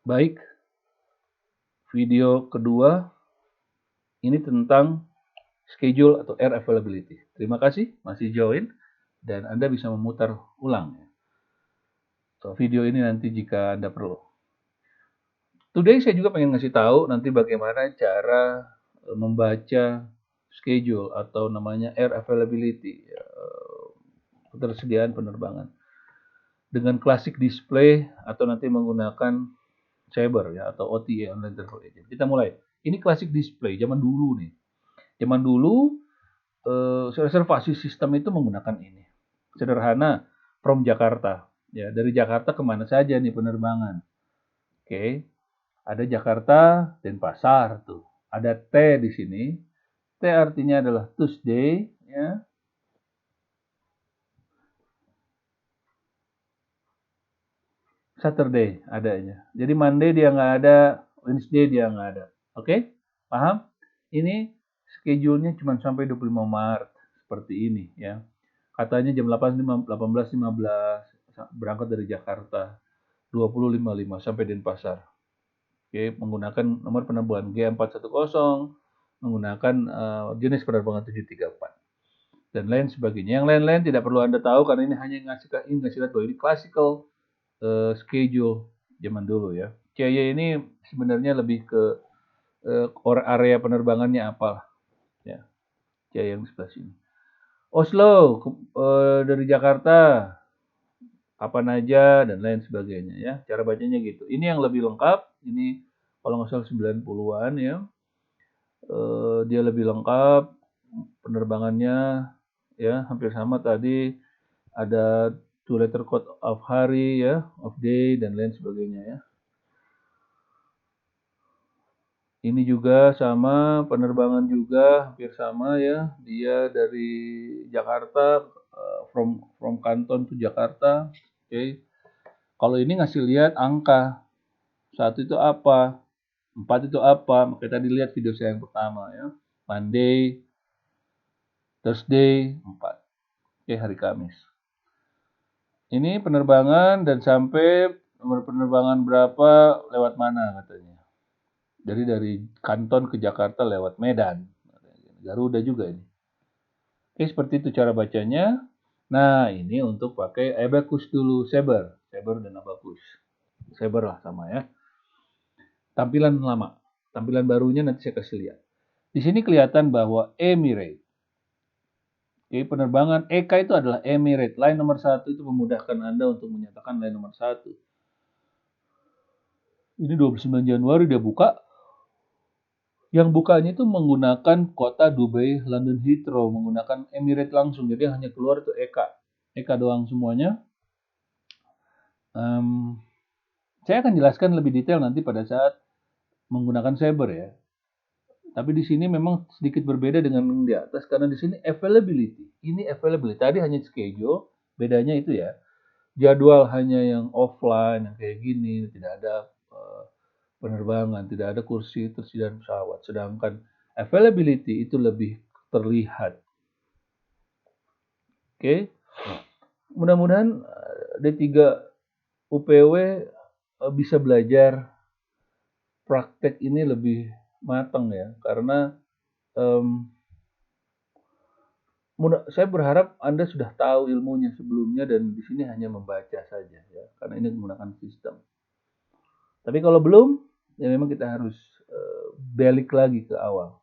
Baik, video kedua ini tentang schedule atau air availability. Terima kasih masih join dan Anda bisa memutar ulang video ini nanti jika Anda perlu. Today saya juga pengen ngasih tahu nanti bagaimana cara membaca schedule atau namanya air availability, ketersediaan penerbangan dengan classic display atau nanti menggunakan Sabre ya atau OTA online travel agent. Kita mulai. Ini classic display zaman dulu nih. Zaman dulu reservasi sistem itu menggunakan ini. Sederhana, from Jakarta. Ya, dari Jakarta kemana saja nih penerbangan. Oke, ada Jakarta, Denpasar tuh. Ada T di sini. T artinya adalah Tuesday, ya. Saturday adanya. Jadi Monday dia nggak ada, Wednesday dia nggak ada. Oke, paham? Ini schedule-nya cuma sampai 25 Maret seperti ini ya. Katanya jam 18.15 berangkat dari Jakarta, 20.55 sampai Denpasar. Oke, menggunakan nomor penerbangan G410, menggunakan jenis penerbangan 734 dan lain sebagainya. Yang lain-lain tidak perlu Anda tahu karena ini hanya ngasih lihat bahwa ini classical schedule zaman dulu ya. CY ini sebenarnya lebih ke area penerbangannya apa ya. CY yang sebelah sini. Oslo dari Jakarta kapan aja dan lain sebagainya ya. Cara bacanya gitu. Ini yang lebih lengkap. Ini kalau nggak salah 90-an ya. Dia lebih lengkap penerbangannya ya, hampir sama tadi. Ada 2 letter code of hari ya, of day dan lain sebagainya ya. Ini juga sama, penerbangan juga hampir sama ya. Dia dari Jakarta, from Kanton to Jakarta. Oke. Kalau ini ngasih lihat angka. 1 itu apa? 4 itu apa? Makanya tadi lihat video saya yang pertama ya. Monday, Thursday, 4. Oke, hari Kamis. Ini penerbangan dan sampai nomor penerbangan berapa, lewat mana katanya. Jadi dari Kanton ke Jakarta lewat Medan. Garuda juga ini. Oke, seperti itu cara bacanya. Nah, ini untuk pakai Abacus dulu, Sabre dan Abacus. Sabre lah sama ya. Tampilan lama. Tampilan barunya nanti saya kasih lihat. Di sini kelihatan bahwa Emirates. Oke, penerbangan EK itu adalah Emirates. Line nomor 1 itu memudahkan Anda untuk menyatakan line nomor 1. Ini 29 Januari dia buka. Yang bukanya itu menggunakan kota Dubai, London Heathrow, menggunakan Emirates langsung. Jadi hanya keluar itu EK doang semuanya. Saya akan jelaskan lebih detail nanti pada saat menggunakan Sabre ya. Tapi di sini memang sedikit berbeda dengan yang di atas karena di sini availability. Ini availability. Tadi hanya schedule, bedanya itu ya. Jadwal hanya yang offline, yang kayak gini, tidak ada penerbangan, tidak ada kursi tersediaan pesawat. Sedangkan availability itu lebih terlihat. Oke. Mudah-mudahan D3 UPW bisa belajar praktek ini lebih matang ya, karena saya berharap Anda sudah tahu ilmunya sebelumnya dan di sini hanya membaca saja ya, karena ini menggunakan sistem. Tapi kalau belum, ya memang kita harus balik lagi ke awal.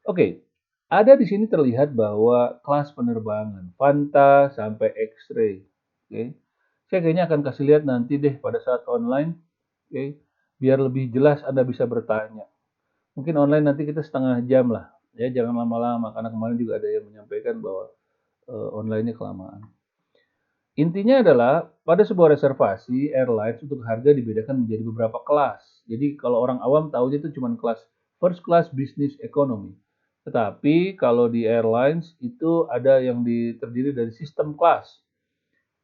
Oke, ada di sini terlihat bahwa kelas penerbangan Fanta sampai X-ray. Oke, saya kayaknya akan kasih lihat nanti deh pada saat online. Oke, biar lebih jelas Anda bisa bertanya. Mungkin online nanti kita setengah jam lah, ya jangan lama-lama karena kemarin juga ada yang menyampaikan bahwa online-nya kelamaan. Intinya adalah pada sebuah reservasi airlines untuk harga dibedakan menjadi beberapa kelas. Jadi kalau orang awam tahunya itu cuma kelas first class, business, economy. Tetapi kalau di airlines itu ada yang terdiri dari sistem kelas.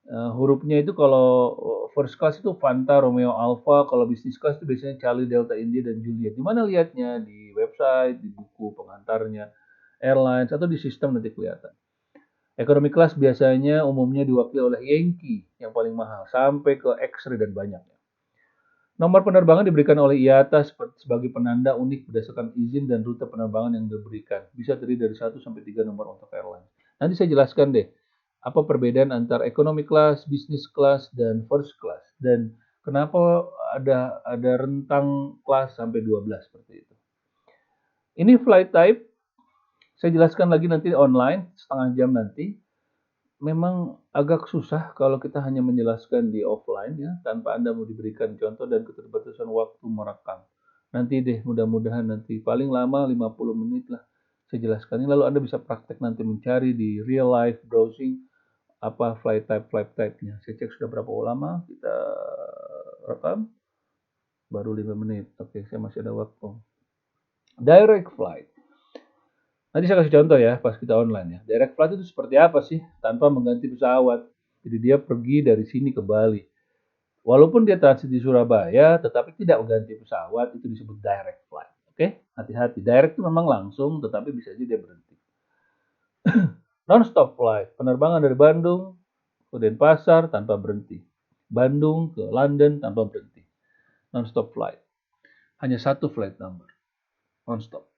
Hurufnya itu kalau first class itu Fanta, Romeo, Alpha. Kalau business class itu biasanya Charlie, Delta, India, dan Juliet. Di mana lihatnya? Di website, di buku pengantarnya airlines, atau di sistem nanti kelihatan. Economy class biasanya umumnya diwakili oleh Yankee yang paling mahal sampai ke X-ray dan banyaknya. Nomor penerbangan diberikan oleh IATA sebagai penanda unik berdasarkan izin dan rute penerbangan yang diberikan. Bisa terdiri dari 1 sampai 3 nomor untuk airline. Nanti saya jelaskan deh, apa perbedaan antara economy class, business class, dan first class. Dan kenapa ada rentang kelas sampai 12 seperti itu. Ini flight type, saya jelaskan lagi nanti online, setengah jam nanti. Memang agak susah kalau kita hanya menjelaskan di offline ya, tanpa Anda mau diberikan contoh dan keterbatasan waktu merekam. Nanti deh, mudah-mudahan nanti paling lama 50 menit lah saya jelaskan. Lalu Anda bisa praktek nanti mencari di real life browsing apa flight type-nya. Saya cek sudah berapa lama kita rekam. Baru 5 menit. Oke, saya masih ada waktu. Direct flight. Nanti saya kasih contoh ya pas kita online ya. Direct flight itu seperti apa sih tanpa mengganti pesawat. Jadi dia pergi dari sini ke Bali. Walaupun dia transit di Surabaya, tetapi tidak mengganti pesawat, itu disebut direct flight. Oke, hati-hati. Direct itu memang langsung, tetapi bisa saja dia berhenti. Non-stop flight, penerbangan dari Bandung ke Denpasar tanpa berhenti. Bandung ke London tanpa berhenti. Non-stop flight. Hanya satu flight number. Non-stop.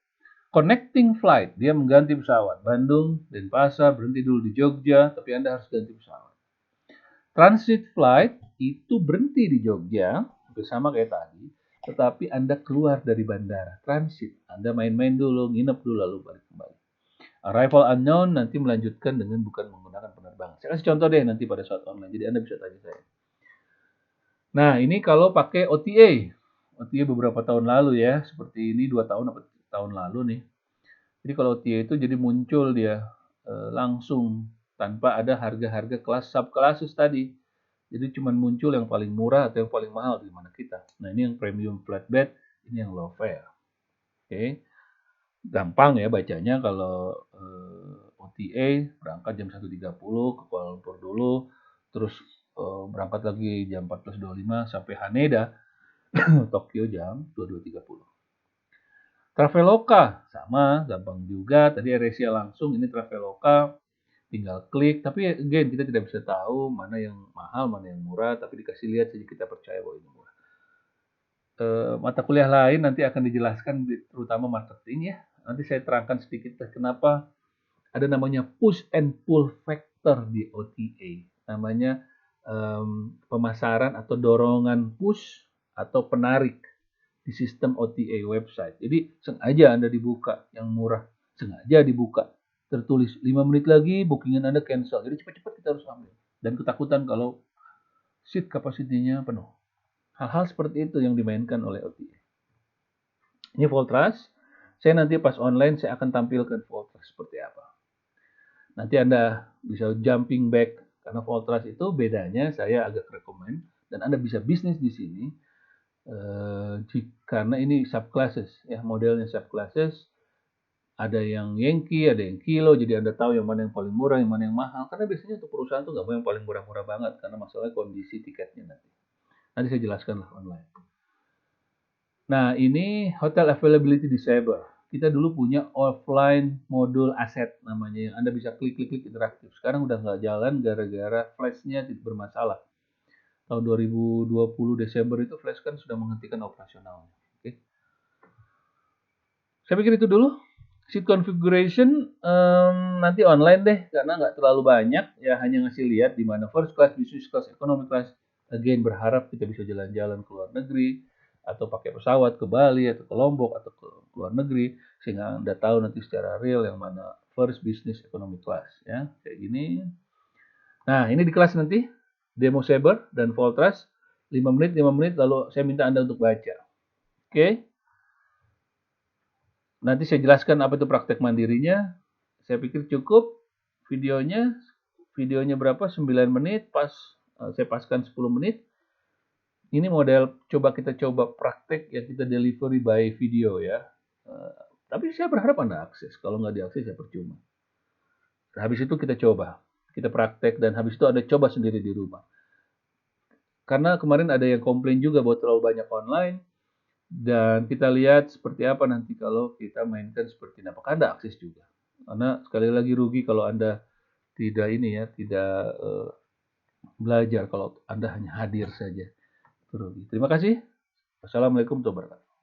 Connecting flight, dia mengganti pesawat. Bandung, Denpasar, berhenti dulu di Jogja, tapi Anda harus ganti pesawat. Transit flight itu berhenti di Jogja, bersama kayak tadi, tetapi Anda keluar dari bandara. Transit, Anda main-main dulu, nginep dulu, lalu balik kembali. Arrival unknown nanti melanjutkan dengan bukan menggunakan penerbangan. Saya kasih contoh deh nanti pada saat online, jadi Anda bisa tanya saya. Nah, ini kalau pakai OTA. OTA beberapa tahun lalu ya, seperti ini 2 tahun atau tahun lalu nih. Jadi kalau OTA itu jadi muncul dia langsung tanpa ada harga-harga kelas subclasses tadi. Jadi cuma muncul yang paling murah atau yang paling mahal di mana kita. Nah, ini yang premium flatbed, ini yang low fare. Oke. Gampang ya bacanya kalau OTA berangkat jam 1.30 ke Kuala Lumpur dulu, terus berangkat lagi jam 14.25 sampai Haneda, Tokyo jam 22.30. Traveloka sama, gampang juga. Tadi AirAsia langsung, ini Traveloka tinggal klik. Tapi again kita tidak bisa tahu mana yang mahal, mana yang murah. Tapi dikasih lihat saja kita percaya bahwa ini murah. Mata kuliah lain nanti akan dijelaskan, terutama marketing ya. Nanti saya terangkan sedikit kenapa ada namanya push and pull factor di OTA. Namanya pemasaran atau dorongan push atau penarik di sistem OTA website. Jadi sengaja Anda dibuka yang murah, sengaja dibuka. Tertulis 5 menit lagi bookingan Anda cancel. Jadi cepat-cepat kita harus ambil. Dan ketakutan kalau seat capacity-nya penuh. Hal-hal seperti itu yang dimainkan oleh OTA. Ini Voltras. Saya nanti pas online saya akan tampilkan Voltras seperti apa. Nanti Anda bisa jumping back karena Voltras itu bedanya saya agak rekomend dan Anda bisa bisnis di sini karena ini subclasses ya, modelnya subclasses. Ada yang Yankee, ada yang Kilo, jadi Anda tahu yang mana yang paling murah, yang mana yang mahal. Karena biasanya untuk perusahaan tuh nggak mau yang paling murah-murah banget karena masalah kondisi tiketnya nanti. Nanti saya jelaskan lah online. Nah, ini Hotel Availability Disable. Kita dulu punya offline modul aset namanya yang Anda bisa klik-klik interaktif. Sekarang udah nggak jalan gara-gara flashnya bermasalah. Tahun 2020 Desember itu flash kan sudah menghentikan operasionalnya. Oke. Saya pikir itu dulu. Seat configuration nanti online deh karena nggak terlalu banyak ya, hanya ngasih lihat di mana first class, business class, economy class. Again berharap kita bisa jalan-jalan ke luar negeri atau pakai pesawat ke Bali atau ke Lombok atau ke luar negeri sehingga Anda tahu nanti secara real yang mana first, business, economy class ya kayak gini. Nah ini di kelas nanti demo Saber dan Voltras 5 menit lalu saya minta Anda untuk baca. Oke. Nanti saya jelaskan apa itu praktek mandirinya. Saya pikir cukup videonya. Videonya berapa? 9 menit. Saya paskan 10 menit. Ini model kita coba praktek yang kita delivery by video ya. Tapi saya berharap Anda akses. Kalau nggak diakses ya percuma. Habis itu kita coba. Kita praktek dan habis itu Anda coba sendiri di rumah. Karena kemarin ada yang komplain juga bahwa terlalu banyak online. Dan kita lihat seperti apa nanti kalau kita mainkan seperti ini. Apakah Anda akses juga? Karena sekali lagi rugi kalau Anda tidak belajar kalau Anda hanya hadir saja. Itu rugi. Terima kasih. Wassalamualaikum warahmatullahi wabarakatuh.